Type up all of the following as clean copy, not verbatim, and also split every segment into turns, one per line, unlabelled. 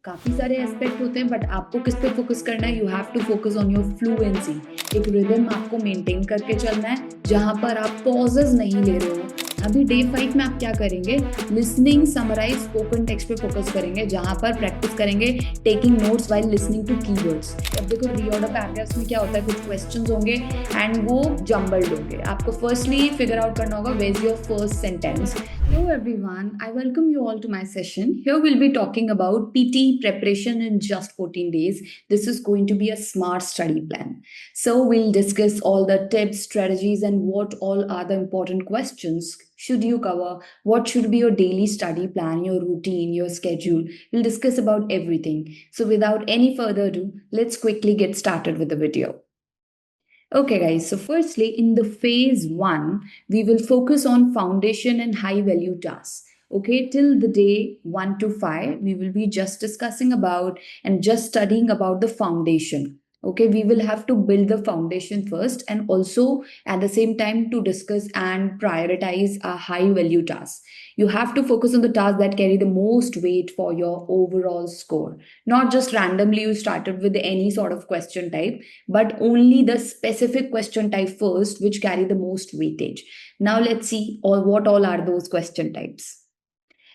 काफी सारे एस्पेक्ट होते हैं बट आपको किस पे फोकस करना है। You have to focus on your fluency. एक रिदम आपको मेंटेन करके चलना है जहां पर आप पॉजेज नहीं ले रहे हो। अभी डे 5 में आप क्या करेंगे? लिसनिंग, समराइज, स्पोकन टेक्स्ट पे फोकस करेंगे जहां पर प्रैक्टिस करेंगे taking notes while listening to keywords. अब देखो रीऑर्डर पैराग्राफ्स में क्या होता है, कुछ क्वेश्चंस होंगे एंड वो जम्बल्ड होंगे। आपको फर्स्टली फिगर आउट करना होगा where is your first sentence. Hello everyone, I welcome you all to my session. Here we'll be talking about PT preparation in just 14 days. This is going to be a smart study plan. So we'll discuss all the tips, strategies, and what all are the important questions should you cover, what should be your daily study plan, your routine, your schedule. We'll discuss about everything. So without any further ado, let's quickly get started with the video. Okay, guys. So, firstly, in the phase one, we will focus on foundation and high value tasks. Okay, till the day 1 to 5, we will be just discussing about and just studying about the foundation. Okay, we will have to build the foundation first and also at the same time to discuss and prioritize our high value tasks. You have to focus on the tasks that carry the most weight for your overall score. Not just randomly you started with any sort of question type, but only the specific question type first, which carry the most weightage. Now let's see what all are those question types.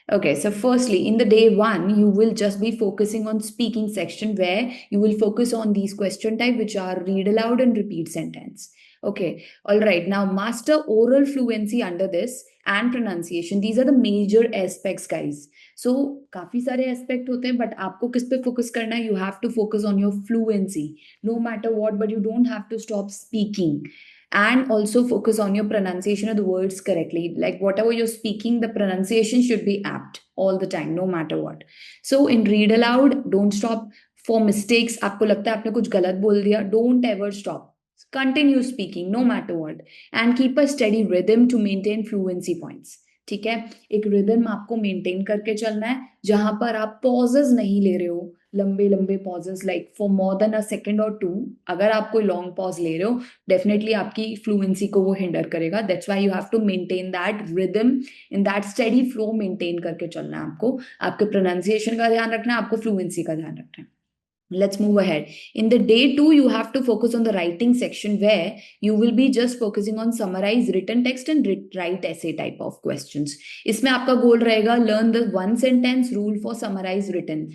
Okay, so firstly, in the day one, you will just be focusing on speaking section where you will focus on these question type which are read aloud and repeat sentence. Okay, all right. Now master oral fluency under this and pronunciation. These are the major aspects, guys. So काफी सारे aspect होते हैं but आपको किस पे focus करना है? You have to focus on your fluency no matter what, but you don't have to stop speaking. And also focus on your pronunciation of the words correctly. Like whatever you're speaking, the pronunciation should be apt all the time, no matter what. So in read aloud, don't stop for mistakes. आपको लगता है आपने कुछ गलत बोल दिया, don't ever stop. Continue speaking no matter what and keep a steady rhythm to maintain fluency points. ठीक है, एक रिदम आपको मेंटेन करके चलना है जहां पर आप पॉजेस नहीं ले रहे हो, लंबे लंबे pauses like for more than a second और टू। अगर आप कोई लॉन्ग पॉज ले रहे हो, डेफिनेटली आपकी फ्लुएंसी को वो हिंडर करेगा। That's why you have to maintain that rhythm in that steady flow. Maintain करके चलना है आपको, आपके प्रोनाउंसिएशन का ध्यान रखना है, आपको फ्लुएंसी का ध्यान रखना है। Let's move ahead. In the day 2, you have to focus on the writing section where you will be just focusing on summarize written text and write essay type of questions. इसमें आपका गोल रहेगा learn the one sentence rule for summarize written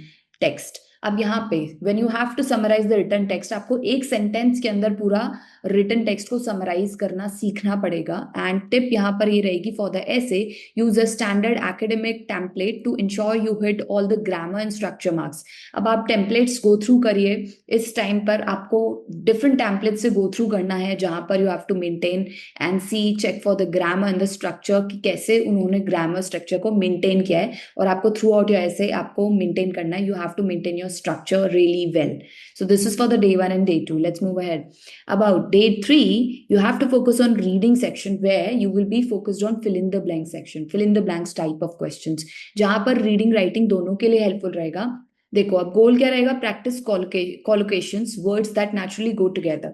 text. अब यहाँ पे when you have to summarize the written text, आपको एक sentence के अंदर पूरा रिटन टेक्स्ट को समराइज करना सीखना पड़ेगा। एंड टिप यहाँ पर ये रहेगी for the essay, use a standard academic template to ensure you hit all the grammar and structure marks. अब आप टेम्पलेट्स गो थ्रू करिए। इस टाइम पर आपको डिफरेंट टेम्पलेट से गो थ्रू करना है जहां पर you have to maintain and see check for the grammar and the structure कि कैसे उन्होंने ग्रामर स्ट्रक्चर को मेंटेन किया है। और आपको थ्रू आउट योर ऐसे आपको मेंटेन करना है। You have to maintain your structure really well. So this is for the day 1 and day 2. Let's move ahead. About day 3, you have to focus on reading section where you will be focused on fill in the blank section, fill in the blanks type of questions. जहां पर reading writing दोनों के लिए helpful रहेगा। देखो अब गोल क्या रहेगा? Practice collocations, words that naturally go together.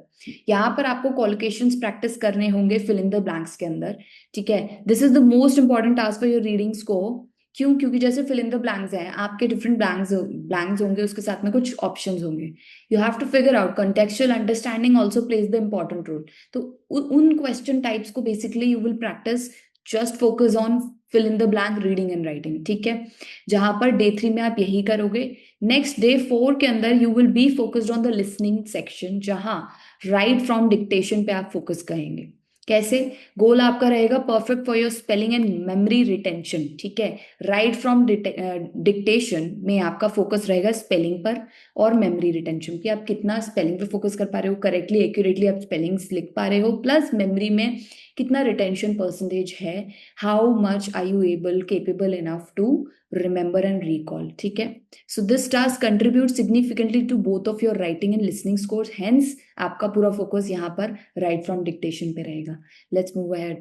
यहाँ पर आपको collocations प्रैक्टिस करने होंगे fill in the blanks के अंदर। ठीक है, this is the most important task for your reading score. क्यों? क्योंकि जैसे फिल इन द ब्लैंक्स है, आपके डिफरेंट ब्लैंक्स होंगे, उसके साथ में कुछ ऑप्शंस होंगे। You have to figure out contextual understanding also plays the important role. तो उन क्वेश्चन टाइप्स को basically you will practice, just focus on fill in the blank reading and writing. ठीक है, जहां पर डे 3 में आप यही करोगे। नेक्स्ट डे 4 के अंदर you will be focused on the listening section जहां राइट फ्रॉम डिक्टेशन पे आप फोकस करेंगे। कैसे? गोल आपका रहेगा perfect for your spelling and memory retention. ठीक है, राइट फ्रॉम डिक्टेशन में आपका फोकस रहेगा स्पेलिंग पर और मेमोरी रिटेंशन कि आप कितना स्पेलिंग पे फोकस कर पा रहे हो, करेक्टली एक्यूरेटली आप स्पेलिंग्स लिख पा रहे हो, प्लस मेमोरी में कितना रिटेंशन परसेंटेज है, how much are you capable enough to remember and recall. ठीक है, so this task contribute significantly to both of your writing and listening scores. Hence आपका पूरा फोकस यहाँ पर राइट फ्रॉम डिक्टेशन पे रहेगा। Let's move ahead.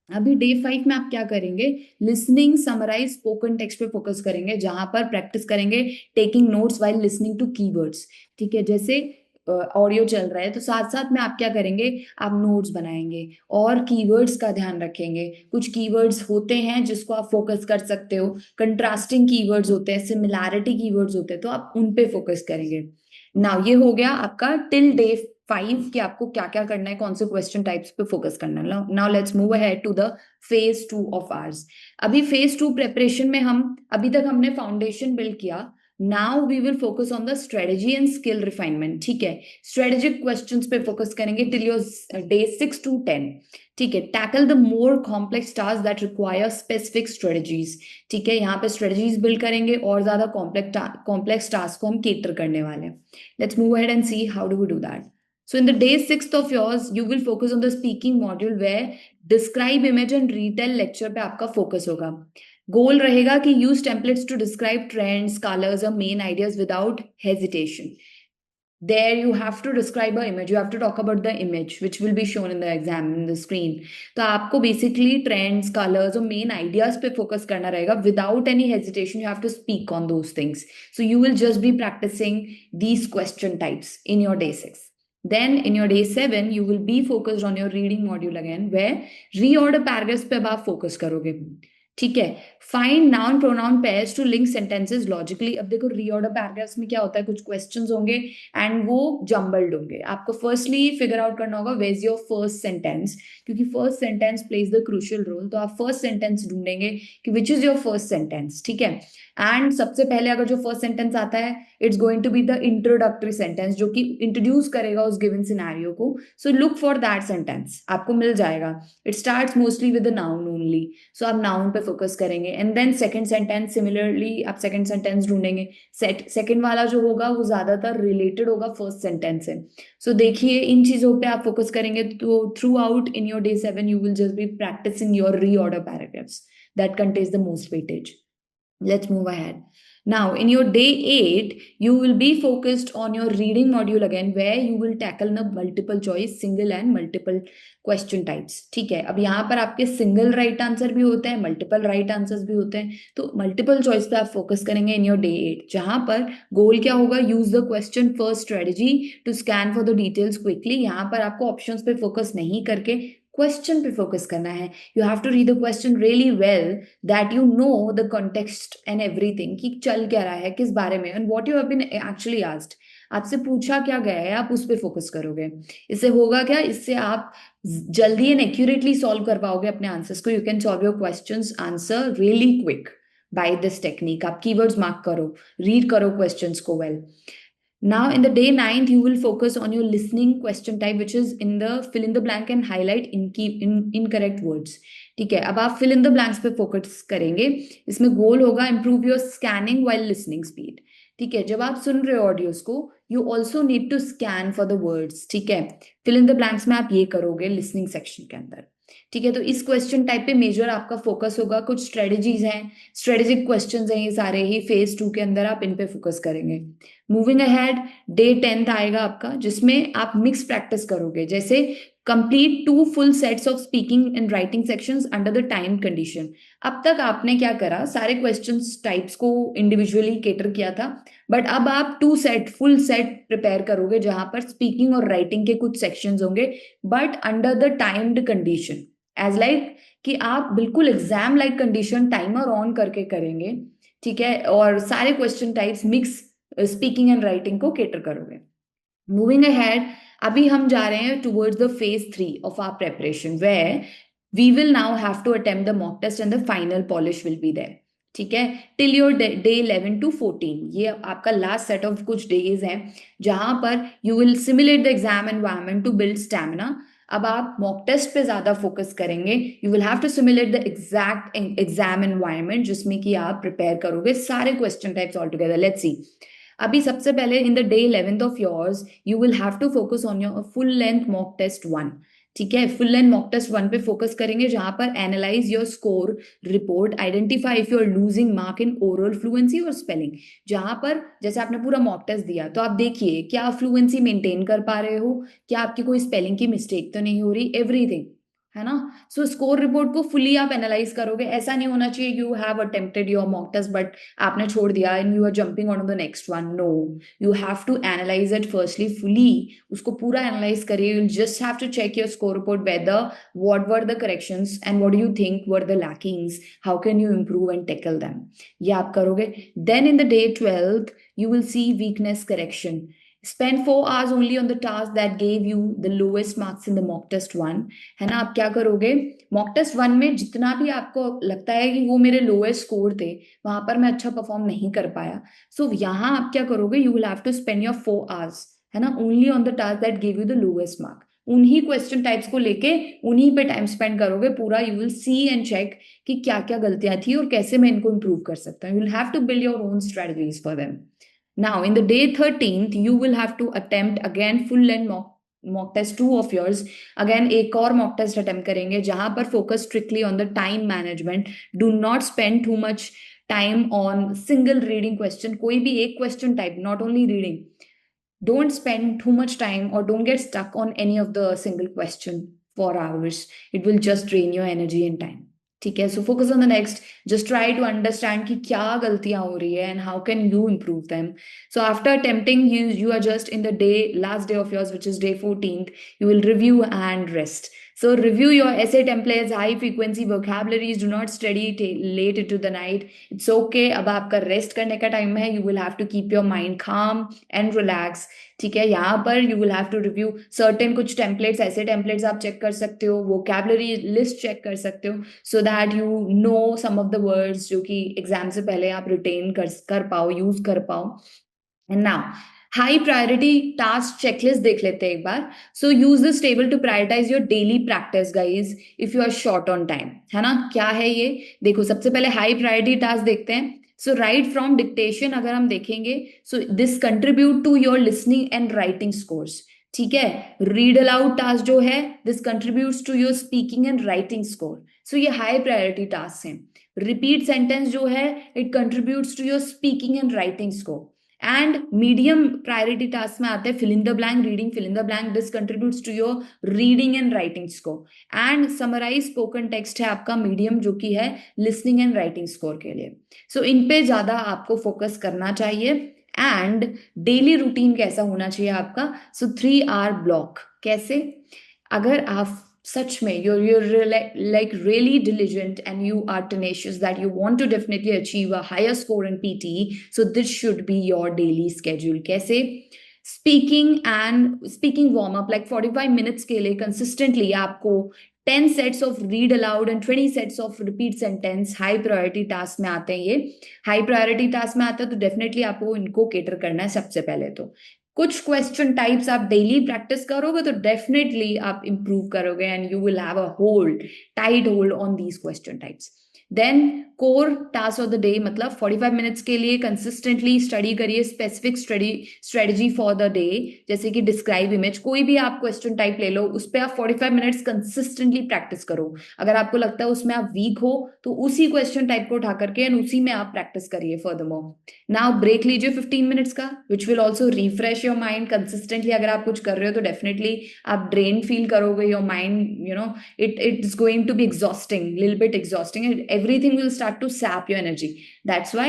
अभी day 5 में आप क्या करेंगे? लिसनिंग, समराइज, स्पोकन टेक्स्ट पे फोकस करेंगे जहां पर प्रैक्टिस करेंगे taking notes while listening to keywords. ठीक है, जैसे ऑडियो चल रहा है तो साथ साथ में आप क्या करेंगे, आप नोट्स बनाएंगे और कीवर्ड्स का ध्यान रखेंगे। कुछ कीवर्ड्स होते हैं जिसको आप फोकस कर सकते हो, कंट्रास्टिंग कीवर्ड्स होते हैं, सिमिलैरिटी कीवर्ड्स होते हैं, तो आप उन पे फोकस करेंगे। नाउ ये हो गया आपका टिल डे 5 कि आपको क्या क्या करना है, कौन से क्वेश्चन टाइप्स पे फोकस करना है। Now let's move ahead to the phase 2 of ours. अभी फेज 2 प्रिपरेशन में हम अभी तक हमने फाउंडेशन बिल्ड किया। Now we will focus on the strategy and skill refinement. ठीक है, स्ट्रेटेजिक क्वेश्चंस पे फोकस करेंगे टिल योर डे 6 to 10। ठीक है, tackle the more complex task that require specific strategies. ठीक है, यहाँ पे स्ट्रेटजीज बिल्ड करेंगे और ज्यादा कॉम्प्लेक्स टास्क को हम केटर करने वाले हैं। Let's move ahead and see how do we do that. So in the day 6th of yours, you will focus on the speaking module where describe, image and retell lecture पे आपका focus होगा। गोल रहेगा कि use templates to describe trends, colors or main ideas without hesitation. There you have to describe an image, you have to talk about the image which will be shown in the exam in the screen. तो आपको basically trends, colors और main ideas पे focus करना रहेगा without any hesitation. You have to speak on those things. So you will just be practicing these question types in your day 6. Then in your day 7 you will be focused on your reading module again where reorder paragraphs पे अब आप focus करोगे। ठीक है, find noun pronoun pairs to link sentences logically. अब देखो reorder paragraphs में क्या होता है, कुछ क्वेश्चंस होंगे एंड वो जम्बल्ड होंगे। आपको फर्स्टली फिगर आउट करना होगा where is your first sentence, क्योंकि first sentence plays the crucial role. तो आप फर्स्ट सेंटेंस ढूंढेंगे कि which is your first sentence. ठीक है, एंड सबसे पहले अगर जो फर्स्ट सेंटेंस आता है it's going to be the introductory sentence जो कि इंट्रोड्यूस करेगा उस गिवन सिनेरियो को। So look for that sentence, आपको मिल जाएगा। It starts mostly with the noun only, so आप नाउन पे फोकस करेंगे। And then second sentence, similarly आप सेकंड सेंटेंस ढूंढेंगे। सेकंड वाला जो होगा वो ज्यादातर रिलेटेड होगा फर्स्ट सेंटेंस से। सो देखिए इन चीजों पे आप फोकस करेंगे तो throughout in your day 7 you will just be practicing your reorder paragraphs that contains the most weightage. Let's move ahead. Now, in your day 8, you will be focused on your reading module again, where you will tackle the multiple choice, single and multiple question types. ठीक है, अब यहाँ पर आपके single right answer भी होते हैं, multiple right answers भी होते हैं। तो मल्टीपल चॉइस पे आप फोकस करेंगे इन योर डे 8, जहां पर गोल क्या होगा, use the question first strategy to scan for the details quickly. यहाँ पर आपको ऑप्शंस पे फोकस नहीं करके क्वेश्चन पे फोकस करना है। You have to read the question really well that you know the context and everything कि चल क्या रहा है, किस बारे में, and what you have been actually asked, आपसे पूछा क्या गया है, आप उस पे फोकस करोगे। इससे होगा क्या, इससे आप जल्दी एंड एक्यूरेटली सॉल्व कर पाओगे अपने आंसर्स को। You can solve your questions answer really quick by this technique. आप कीवर्ड्स मार्क करो, रीड करो क्वेश्चंस को well. Now, in the day 9th, you will focus on your listening question type, which is in the fill in the blank and highlight incorrect words. ठीक है, अब आप fill in the blanks पे focus करेंगे। इसमें गोल होगा improve your scanning while listening speed। ठीक है, जब आप सुन रहे हो ऑडियोज को, you also need to scan for the words। ठीक है, fill in the blanks में आप ये करोगे listening section के अंदर। ठीक है, तो इस क्वेश्चन टाइप पे मेजर आपका फोकस होगा। कुछ स्ट्रेटेजीज हैं, स्ट्रेटेजिक क्वेश्चंस हैं, ये सारे ही फेज 2 के अंदर आप इन पे फोकस करेंगे। मूविंग अहेड, डे 10th आएगा आपका, जिसमें आप मिक्स प्रैक्टिस करोगे। जैसे complete 2 full sets of speaking and writing sections under the time condition। अब तक आपने क्या करा, सारे क्वेश्चंस टाइप्स को इंडिविजुअली केटर किया था, बट अब आप 2 सेट फुल सेट प्रिपेयर करोगे जहां पर स्पीकिंग और राइटिंग के कुछ सेक्शंस होंगे, but under the timed condition. As like कि आप बिल्कुल exam like condition timer on करके करेंगे। ठीक है, और सारे question types mix speaking and writing को केटर करोगे। मूविंग अहेड, अभी हम जा रहे हैं towards the phase 3 of our preparation where we will now have to attempt the mock test and the final polish will be there. ठीक है, till your day 11 to 14, ये आपका लास्ट सेट ऑफ कुछ डेज हैं जहां पर you will simulate the exam environment to build stamina. अब आप मॉक टेस्ट पे ज्यादा फोकस करेंगे। You will have to simulate the exact exam environment जिसमें कि आप प्रिपेयर करोगे सारे question types all together. Let's see, अभी सबसे पहले in the day 11th of yours you will have to focus on your full length mock test 1। ठीक है, फुल लेंथ मॉक टेस्ट 1 पे फोकस करेंगे, जहां पर analyse your score report, identify if you are losing mark in oral fluency और spelling. जहां पर जैसे आपने पूरा मॉक टेस्ट दिया तो आप देखिए क्या फ्लुएंसी मेंटेन कर पा रहे हो, क्या आपकी कोई स्पेलिंग की मिस्टेक तो नहीं हो रही, एवरीथिंग है ना? सो स्कोर रिपोर्ट को फुली आप एनालाइज करोगे। ऐसा नहीं होना चाहिए you have attempted your mock test but आपने छोड़ दिया and you are jumping on the next one. No, you have to analyse it firstly fully, उसको पूरा एनालाइज करिए। You just have to check your score report whether what were the corrections and what do you think were the lackings, how can you improve and tackle them. ये आप करोगे। Then in the day 12th you will see weakness correction. Spend 4 hours only on the task that gave you the lowest marks in the mock test 1. है ना? आप क्या करोगे? Mock test 1 में जितना भी आपको लगता है कि वो मेरे लोएस्ट स्कोर थे, वहां पर मैं अच्छा परफॉर्म नहीं कर पाया, सो यहाँ आप क्या करोगे? You will have to spend your 4 hours, है ना, only on the task that give you the lowest mark. उन्हीं क्वेश्चन टाइप्स को लेके उन्हीं पे टाइम स्पेंड करोगे पूरा। You will see and check कि क्या क्या गलतियां थी और कैसे मैं इनको इंप्रूव कर सकता हूँ। You will have to build your own strategies for them. Now, in the day 13th, you will have to attempt again full length mock test 2 of yours. Again, एक और mock test attempt करेंगे जहां पर focus strictly on the time management. Do not spend too much time on single reading question. कोई भी एक question type, not only reading. Don't spend too much time or don't get stuck on any of the single question for hours. It will just drain your energy and time. ठीक है, so focus on the next, just try to understand कि क्या गलतियां हो रही है and how can you improve them. So after attempting you are just in the day last day of yours which is day 14th, you will review and rest. So review your essay templates, high frequency vocabularies, do not study late into the night. It's okay, अब आपका rest करने का time है। You will have to keep your mind calm and relax. ठीक है, यहाँ पर you will have to review certain कुछ टेम्पलेट्स, ऐसे टेम्पलेट्स आप चेक कर सकते हो, वोकैबुलरी लिस्ट चेक कर सकते हो, so that you know some of the words जो कि एग्जाम से पहले आप रिटेन कर पाओ, यूज कर पाओ। And now high priority task checklist देख लेते हैं एक बार। So use this table to prioritise your daily practice guys if you are short on time. है ना? क्या है ये? देखो, सबसे पहले हाई प्रायोरिटी टास्क देखते हैं। सो राइट फ्रॉम डिक्टेशन अगर हम देखेंगे, so this contribute to your listening and writing scores. ठीक है, रीड अलाउड टास्क जो है this contributes to your speaking and writing score. So ये हाई प्रायोरिटी टास्क है। रिपीट सेंटेंस जो है it contributes to your speaking and writing score. And medium priority task में आते हैं fill in the blank, reading, fill in the blank, this contributes to your reading and writing score. And summarise spoken text है आपका medium जो कि है listening and writing score के लिए। सो इन पे ज्यादा आपको फोकस करना चाहिए। एंड डेली रूटीन कैसा होना चाहिए आपका? सो 3 hour ब्लॉक। कैसे? अगर आप सच में you're like really diligent and you are tenacious that you want to definitely achieve a higher score in PT, so this should be your daily schedule. कैसे? Speaking warm up like 45 minutes के लिए consistently आपको 10 sets of read aloud and 20 sets of repeat sentence high priority task में आते हैं। ये high priority task में आता है तो डेफिनेटली आपको इनको केटर करना है सबसे पहले। तो कुछ क्वेश्चन टाइप्स आप डेली प्रैक्टिस करोगे तो डेफिनेटली आप इंप्रूव करोगे and you will have a hold tight hold on these question types. Then core task of the day, मतलब 45 मिनट्स के लिए कंसिस्टेंटली स्टडी करिए specific strategy for the day, जैसे कि डिस्क्राइब इमेज। कोई भी आप क्वेश्चन टाइप ले लो, उस पर आप 45 मिनट्स कंसिस्टेंटली प्रैक्टिस करो। अगर आपको लगता है उसमें आप वीक हो तो उसी क्वेश्चन टाइप को उठा करके एंड उसी में आप प्रैक्टिस करिए फर्दरमोर। नाउ ब्रेक लीजिए 15 मिनट्स का, which will also refresh your mind. Consistently अगर आप कुछ कर रहे हो तो डेफिनेटली आप ड्रेन फील करोगे, your mind it's going to be exhausting, little bit exhausting, and everything will start to sap your energy. That's why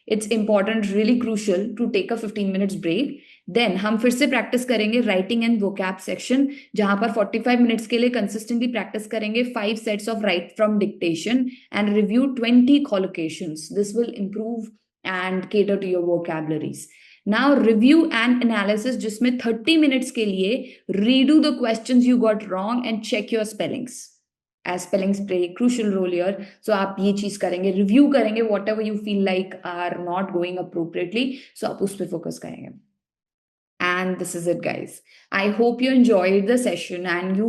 it's important, really crucial to take a 15 minutes break. Then हम फिर से practice करेंगे writing and vocab section, जहां पर 45 minutes के लिए consistently practice करेंगे 5 sets of right from dictation and review 20 collocations. This will improve and cater to your vocabularies. Now review and analysis, जिसमें 30 मिनट्स के लिए redo the questions you got wrong and check your spellings. As spellings play a crucial role here, so आप ये चीज करेंगे, review करेंगे whatever you feel like are not going appropriately, so आप उस पर फोकस करेंगे। And this is it, guys. I hope you enjoyed the session and you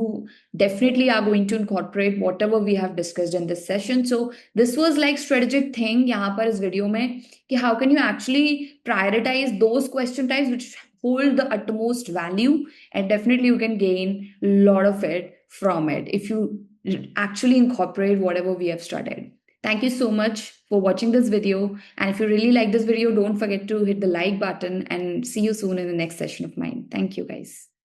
definitely are going to incorporate whatever we have discussed in this session. So this was like strategic thing यहाँ पर इस video में कि how can you actually prioritize those question types which hold the utmost value, and definitely you can gain a lot of it from it if you actually incorporate whatever we have studied. Thank you so much for watching this video. And if you really like this video, don't forget to hit the like button and see you soon in the next session of mine. Thank you, guys.